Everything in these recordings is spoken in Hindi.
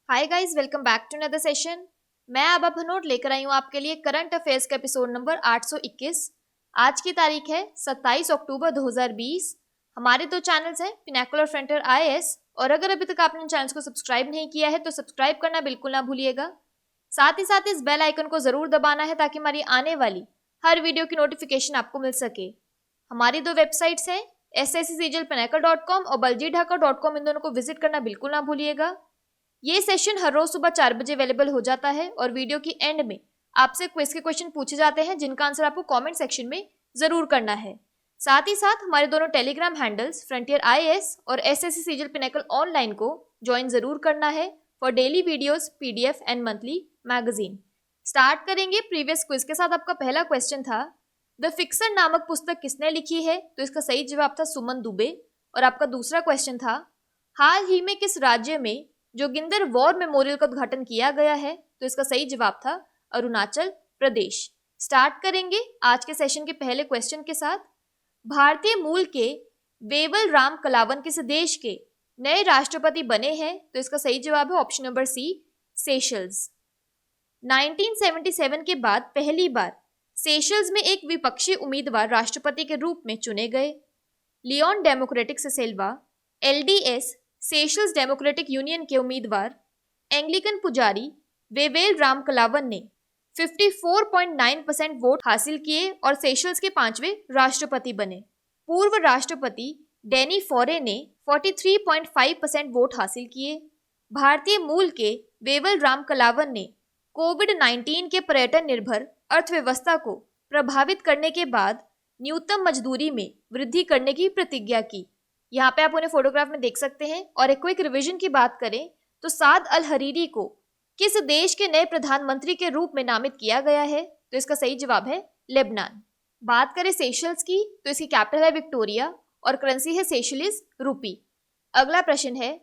Hi guys, welcome back to another session. मैं आबा भनोट लेकर आई हूँ आपके लिए करंट अफेयर्स का एपिसोड नंबर 821। आज की तारीख है 27 अक्टूबर 2020। हमारे दो चैनल्स हैं, पिनाकल और फ्रंटियर आईएएस, और अगर अभी तक आपने चैनल्स को सब्सक्राइब नहीं किया है तो सब्सक्राइब करना बिल्कुल ना भूलिएगा। साथ ही इस बेल आइकन को जरूर दबाना है ताकि हमारी आने वाली हर वीडियो की नोटिफिकेशन आपको मिल सके। हमारी दो वेबसाइट्स हैं, sscglpinacle.com और baljeedhaka.com। इन दोनों को विजिट करना बिल्कुल ना भूलिएगा। ये सेशन हर रोज सुबह 4 बजे अवेलेबल हो जाता है और वीडियो की एंड में आपसे क्विज के क्वेश्चन पूछे जाते हैं जिनका आंसर आपको कमेंट सेक्शन में जरूर करना है। साथ ही साथ हमारे दोनों टेलीग्राम हैंडल्स फ्रंटियर आईएएस और एसएससी सीजल पिनाकल ऑनलाइन को ज्वाइन जरूर करना है for daily videos, PDF and monthly magazine. Start करेंगे प्रीवियस क्विज के साथ। आपका पहला क्वेश्चन था, द फिक्सर नामक पुस्तक किसने लिखी है? तो इसका सही जवाब था सुमन दुबे। और आपका दूसरा क्वेश्चन था, हाल ही में किस राज्य में जोगिंदर वॉर मेमोरियल का उद्घाटन किया गया है? तो इसका सही जवाब था अरुणाचल प्रदेश। स्टार्ट करेंगे आज के सेशन के पहले क्वेश्चन के साथ। भारतीय मूल के वेवल राम कलावन किस देश के नए राष्ट्रपति बने हैं? तो इसका सही जवाब है ऑप्शन नंबर सी, सेशल्स। 1977 के बाद पहली बार सेशल्स में एक विपक्षी उम्मीदवार राष्ट्रपति के रूप में चुने गए। लियोन डेमोक्रेटिक से Selva, LDS Seychelles democratic union के उम्मीदवार एंग्लिकन पुजारी वेवेल राम कलावन ने 54.9% वोट हासिल किए और सेशल्स के 5वें राष्ट्रपति बने। पूर्व राष्ट्रपति डैनी फोरे ने 43.5% वोट हासिल किए। भारतीय मूल के वेवेल राम कलावन ने कोविड-19 के पर्यटन निर्भर अर्थव्यवस्था को प्रभावित करने के बाद न्यूनतम मजदूरी में वृद्धि करने की प्रतिज्ञा की। यहाँ पे आप उन्हें फोटोग्राफ में देख सकते हैं। और एक क्विक रिवीजन की बात करें तो साद अल हरीरी को किस देश के नए प्रधानमंत्री के रूप में नामित किया गया है? तो इसका सही जवाब है लेबनान। बात करें सेशल्स की तो इसकी कैपिटल है विक्टोरिया और करेंसी है सेशलिस रूपी। अगला प्रश्न है,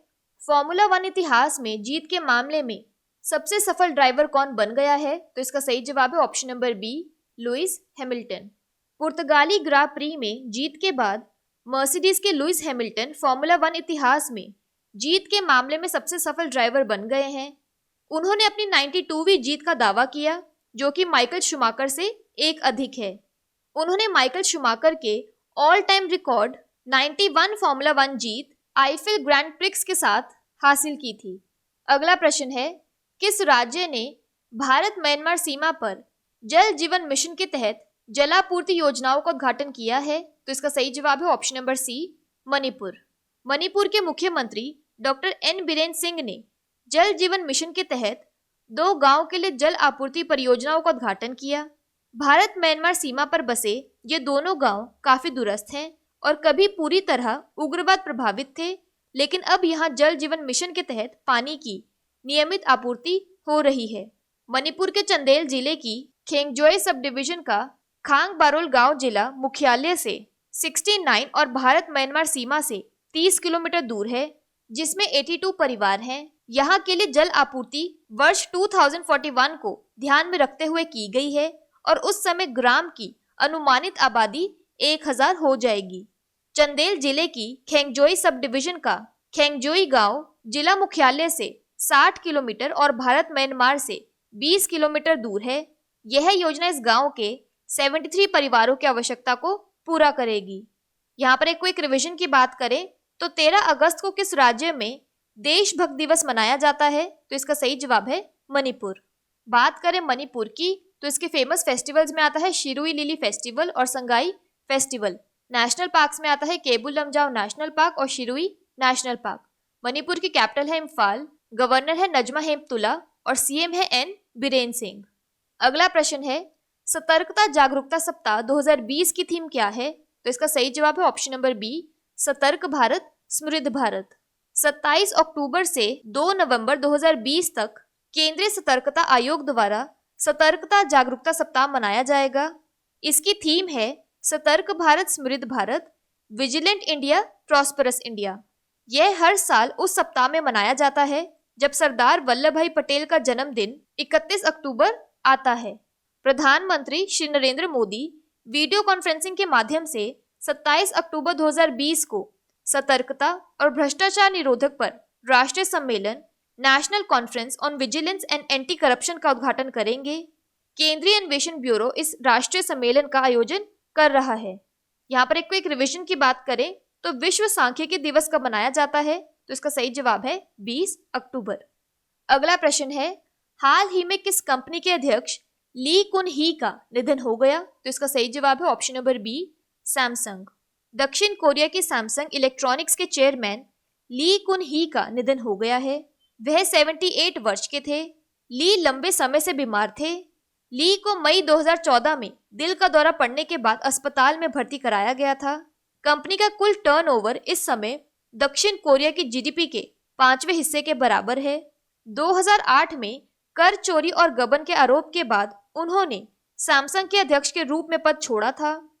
फॉर्मूला 1 इतिहास में जीत के मामले में सबसे सफल ड्राइवर कौन बन गया है? तो इसका सही जवाब है option number B, Lewis Hamilton. पुर्तगाली ग्रा प्री में जीत के बाद मर्सिडीज के लुइस हैमिल्टन फॉर्मूला 1 इतिहास में जीत के मामले में सबसे सफल ड्राइवर बन गए हैं। उन्होंने अपनी 92वीं जीत का दावा किया जो कि माइकल शूमाकर से एक अधिक है। उन्होंने माइकल शूमाकर के ऑल टाइम रिकॉर्ड 91 फॉर्मूला 1 जीत आईफिल ग्रैंड प्रिक्स के साथ हासिल की थी। अगला प्रश्न है, किस राज्य ने भारत म्यांमार सीमा पर जल जीवन मिशन के तहत जलापूर्ति योजनाओं का उद्घाटन किया है? तो इसका सही जवाब है option number C, Manipur. Manipur के मुख्यमंत्री डॉक्टर एन बीरेन सिंह ने जल जीवन मिशन के तहत 2 गांव के लिए जल आपूर्ति परियोजनाओं का उद्घाटन किया। भारत म्यांमार सीमा पर बसे ये दोनों गांव काफी दूरस्थ हैं और कभी पूरी तरह उग्रवाद प्रभावित थे, लेकिन अब यहाँ जल जीवन मिशन के तहत पानी की नियमित आपूर्ति हो रही है। मणिपुर के चंदेल जिले की खेंगजोए सब डिवीजन का खांग बारोल गांव जिला मुख्यालय से 69 और भारत म्यांमार सीमा से 30 किलोमीटर दूर है, जिसमें 82 परिवार हैं। यहाँ के लिए जल आपूर्ति वर्ष 2041 को ध्यान में रखते हुए की गई है और उस समय ग्राम की अनुमानित आबादी 1000 हो जाएगी। चंदेल जिले की खेंगजोई सब डिवीजन का खेंगजोई गांव जिला मुख्यालय से 60 किलोमीटर और भारत म्यांमार से 20 किलोमीटर दूर है। यह योजना इस गांव के 73 परिवारों की आवश्यकता को पूरा करेगी। यहाँ पर एक क्विक रिवीजन की बात करें तो 13 अगस्त को किस राज्य में देशभक्त दिवस मनाया जाता है? तो इसका सही जवाब है मणिपुर। बात करें मणिपुर की तो इसके फेमस फेस्टिवल्स में आता है शिरुई लिली फेस्टिवल और संगाई फेस्टिवल। नेशनल पार्क्स में आता है केबुल लमजाओ नेशनल पार्क और शिरुई नेशनल पार्क। मणिपुर की कैपिटल है इम्फाल, गवर्नर है नजमा हेमतुल्ला और सीएम है एन बीरेन सिंह। अगला प्रश्न है, सतर्कता जागरूकता सप्ताह 2020 की थीम क्या है? तो इसका सही जवाब है ऑप्शन नंबर बी, सतर्क भारत समृद्ध भारत। 27 अक्टूबर से 2 नवंबर 2020 तक केंद्रीय सतर्कता आयोग द्वारा सतर्कता जागरूकता सप्ताह मनाया जाएगा। इसकी थीम है सतर्क भारत समृद्ध Bharat, vigilant India prosperous India. यह हर साल उस सप्ताह में मनाया जाता है जब सरदार वल्लभ भाई पटेल का जन्मदिन 31 अक्टूबर आता है। प्रधानमंत्री श्री नरेंद्र मोदी वीडियो कॉन्फ्रेंसिंग के माध्यम से 27 अक्टूबर 2020 को सतर्कता और भ्रष्टाचार निरोधक पर राष्ट्रीय सम्मेलन national conference on vigilance and anti corruption का उद्घाटन करेंगे। केंद्रीय अन्वेषण ब्यूरो इस राष्ट्रीय सम्मेलन का आयोजन कर रहा है। यहाँ पर एक क्विक रिवीजन की बात करें तो विश्व सांख्यिकी दिवस कब मनाया जाता है, तो इसका सही जवाब है 20 अक्टूबर। अगला प्रश्न है, हाल ही में किस कंपनी के अध्यक्ष ली कुन ही का निधन हो गया, तो इसका सही जवाब है ऑप्शन नंबर बी, सैमसंग। दक्षिण कोरिया की सैमसंग इलेक्ट्रॉनिक्स के चेयरमैन ली कुन ही का निधन हो गया है। वह 78 वर्ष के थे। ली लंबे समय से बीमार थे। ली को मई 2014 में दिल का दौरा पड़ने के बाद अस्पताल में भर्ती कराया गया था। कंपनी का कुल टर्नओवर इस समय दक्षिण कोरिया की जीडीपी के 5वें हिस्से के बराबर है। 2008 में कर चोरी और गबन के आरोप के बाद उन्होंने सैमसंग के अध्यक्ष के रूप में पद छोड़ा था।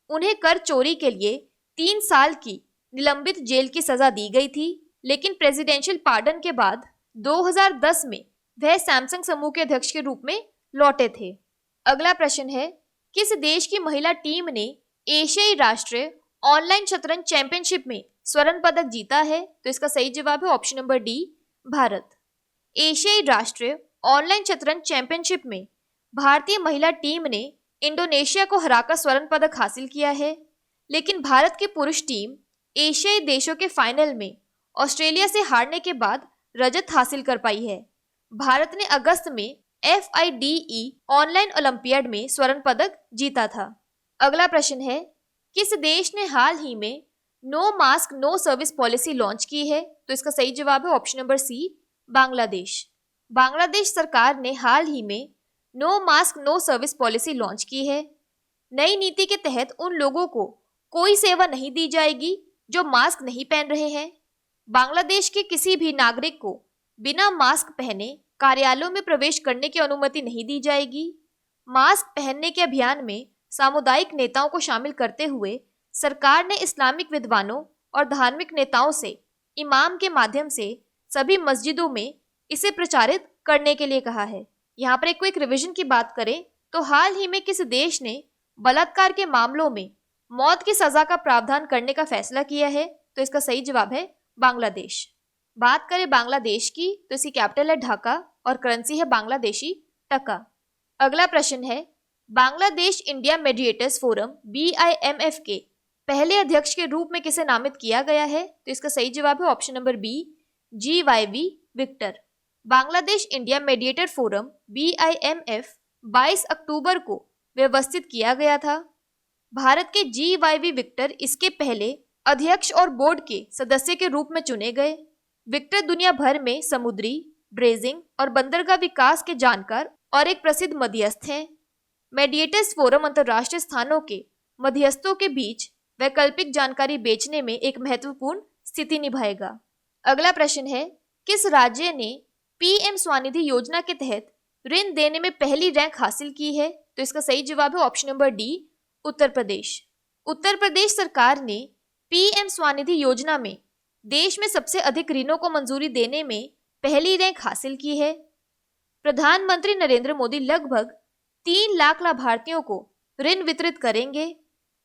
उन्हें कर चोरी के लिए 3 साल की निलंबित जेल की सजा दी गई थी, लेकिन प्रेसिडेंशियल पार्डन के बाद 2010 में वह सैमसंग समूह के अध्यक्ष के रूप में लौटे थे। अगला प्रश्न है, किस देश की महिला टीम ने एशियाई राष्ट्रीय ऑनलाइन शतरंज चैंपियनशिप में स्वर्ण पदक जीता है, तो इसका सही जवाब है ऑप्शन नंबर डी, भारत। एशियाई राष्ट्रीय ऑनलाइन शतरंज चैंपियनशिप में भारतीय महिला टीम ने इंडोनेशिया को हराकर स्वर्ण पदक हासिल किया है, लेकिन भारत की पुरुष टीम एशियाई देशों के फाइनल में ऑस्ट्रेलिया से हारने के बाद रजत हासिल कर पाई है। भारत ने अगस्त में FIDE ऑनलाइन ओलंपियाड में स्वर्ण पदक जीता था। अगला प्रश्न है, किस देश ने हाल ही में no mask no service policy launch की है, तो इसका सही जवाब है option number C, Bangladesh. Bangladesh सरकार ने हाल ही में no mask no service policy launch की है। नई नीति के तहत उन लोगों को कोई सेवा नहीं दी जाएगी जो मास्क नहीं पहन रहे हैं। बांग्लादेश के किसी भी नागरिक को बिना मास्क पहने कार्यालयों में प्रवेश करने की अनुमति नहीं दी जाएगी। मास्क पहनने के अभियान में सामुदायिक नेताओं को शामिल करते हुए सरकार ने इस्लामिक विद्वानों और धार्मिक नेताओं से इमाम के माध्यम से सभी मस्जिदों में इसे प्रचारित करने के लिए कहा है। यहाँ पर एक क्विक रिवीजन की बात करें तो हाल ही में किस देश ने बलात्कार के मामलों में मौत की सजा का प्रावधान करने का फैसला किया है, तो इसका सही जवाब है बांग्लादेश। बात करें बांग्लादेश की तो इसकी कैपिटल है ढाका और करेंसी है बांग्लादेशी टका। अगला प्रश्न है, Bangladesh India mediators forum BIMF के पहले अध्यक्ष के रूप में किसे नामित किया गया है, तो इसका सही जवाब है option number B, GYV Victor. Bangladesh India mediator forum BIMF 22 अक्टूबर को व्यवस्थित किया गया था। भारत के GYV विक्टर इसके पहले अध्यक्ष और बोर्ड के सदस्य के रूप में चुने गए। विक्टर दुनिया भर में समुद्री, ड्रेजिंग और बंदरगाह विकास के जानकार और एक प्रसिद्ध मध्यस्थ हैं। मेडिएटर्स फोरम अंतर्राष्ट्रीय स्थानों के मध्यस्थों के बीच वैकल्पिक जानकारी बेचने में एक महत्वपूर्ण स्थिति निभाएगा। अगला प्रश्न है, किस राज्य ने PM स्वनिधि योजना के तहत ऋण देने में पहली रैंक हासिल की है, तो इसका सही जवाब है option number D, Uttar Pradesh. Uttar Pradesh सरकार ने PM स्वनिधि योजना में देश में सबसे अधिक ऋणों को मंजूरी देने में पहली रैंक हासिल की है। प्रधानमंत्री नरेंद्र मोदी लगभग 3 लाख लाभार्थियों को ऋण वितरित करेंगे।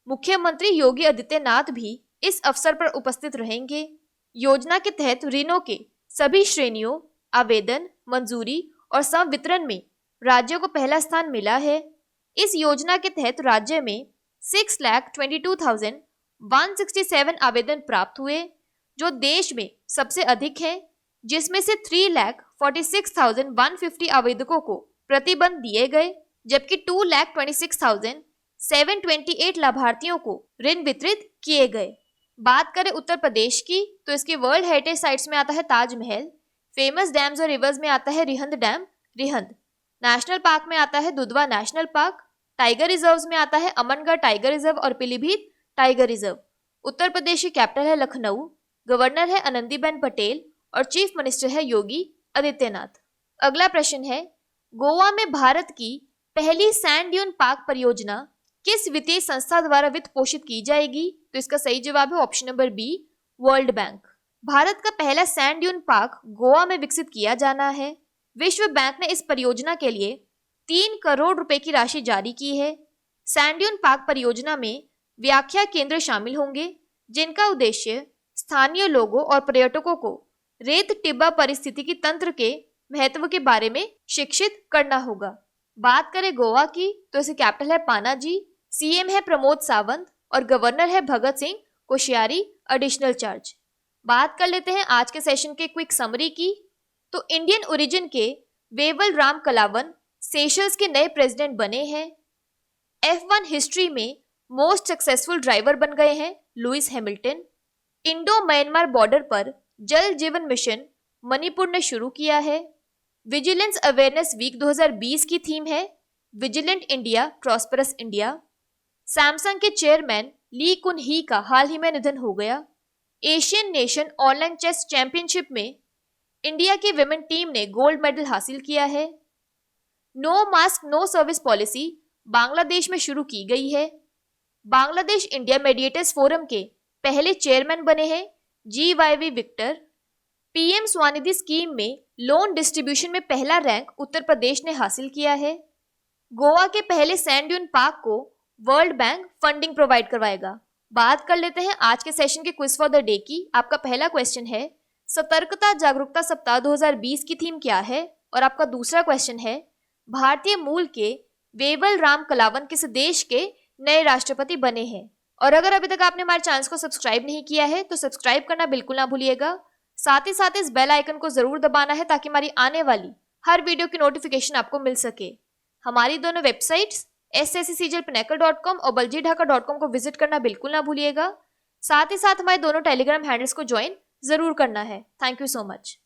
मुख्यमंत्री योगी आदित्यनाथ भी इस अवसर पर उपस्थित रहेंगे। योजना के तहत ऋणों के सभी श्रेणियों, आवेदन, मंजूरी और संवितरण में राज्यों को पहला स्थान मिला है। इस योजना के तहत राज्य में 6,22,167 आवेदन प्राप्त हुए, जो देश में सबसे अधिक है, जिसमें से 3,46,150 आवेदकों को प्रतिबंध दिए गए, जबकि 2,26,728 लाभार्थियों को ऋण वितरित किए गए। बात करें उत्तर प्रदेश की तो इसके वर्ल्ड हेरिटेज साइट्स में आता है ताजमहल, फेमस डैम्स और रिवर्स में आता है Rihand dam Rihand, national park में आता है Dudhwa national park, tiger reserves में आता है अमनगढ़ टाइगर रिजर्व और पीलीभीत टाइगर रिजर्व। उत्तर प्रदेश की कैपिटल है लखनऊ, गवर्नर है आनंदीबेन पटेल और चीफ मिनिस्टर है योगी आदित्यनाथ। अगला प्रश्न है, गोवा में भारत की पहली सैंड ड्यून पार्क परियोजना किस वित्तीय संस्था द्वारा वित्त पोषित की जाएगी, तो इसका सही जवाब है option number B, World Bank. Bharat का पहला सैंड ड्यून पार्क गोवा में विकसित किया जाना है। विश्व बैंक ने इस परियोजना के लिए 3 करोड़ रुपए की राशि जारी की है। सैंड ड्यून पार्क परियोजना में व्याख्या केंद्र शामिल होंगे, जिनका उद्देश्य स्थानीय लोगों और पर्यटकों को रेत टिब्बा पारिस्थितिकी तंत्र के महत्व के बारे में शिक्षित करना होगा। बात करें गोवा की तो इसे कैपिटल है पानाजी, सीएम है प्रमोद सावंत और गवर्नर है भगत सिंह कोश्यारी एडिशनल चार्ज। बात कर लेते हैं आज के सेशन के क्विक समरी की। तो इंडियन ओरिजिन के वेवल राम कलावन सेशल्स के नए प्रेसिडेंट बने हैं। F1 हिस्ट्री में मोस्ट सक्सेसफुल ड्राइवर बन गए हैं Lewis Hamilton. Indo Myanmar border पर जल जीवन मिशन मणिपुर ने शुरू किया है। विजिलेंस अवेयरनेस वीक 2020 की थीम है vigilant India prosperous India. Samsung के चेयरमैन ली कुन ही का हाल ही में निधन हो गया। Asian nation online chess championship में इंडिया की विमेन टीम ने गोल्ड मेडल हासिल किया है। No mask no service policy Bangladesh में शुरू की गई है। बांग्लादेश इंडिया मेडिएटर्स फोरम के पहले चेयरमैन बने हैं GYV Victor. PM Svanidhi scheme में लोन डिस्ट्रीब्यूशन में पहला रैंक उत्तर प्रदेश ने हासिल किया है। गोवा के पहले सैंड ड्यून पार्क को वर्ल्ड बैंक फंडिंग प्रोवाइड करवाएगा। बात कर लेते हैं आज के सेशन के क्विज फॉर द डे की। आपका पहला क्वेश्चन है सतर्कता जागरूकता सप्ताह 2020 की थीम क्या है, और आपका दूसरा क्वेश्चन है भारतीय मूल के वेवल राम कलावन किस देश के नए राष्ट्रपति बने हैं। और अगर अभी तक आपने हमारे चैनल को सब्सक्राइब नहीं किया है तो सब्सक्राइब करना बिल्कुल ना भूलिएगा। साथ ही साथ इस बेल आइकन को जरूर दबाना है ताकि हमारी आने वाली हर वीडियो की नोटिफिकेशन आपको मिल सके। हमारी दोनों वेबसाइट्स sscjlpinnacle.com और baljeedhaka.com को विजिट करना बिल्कुल ना भूलिएगा। साथ ही साथ हमारे दोनों टेलीग्राम हैंडल्स को ज्वाइन जरूर करना है। Thank you so much.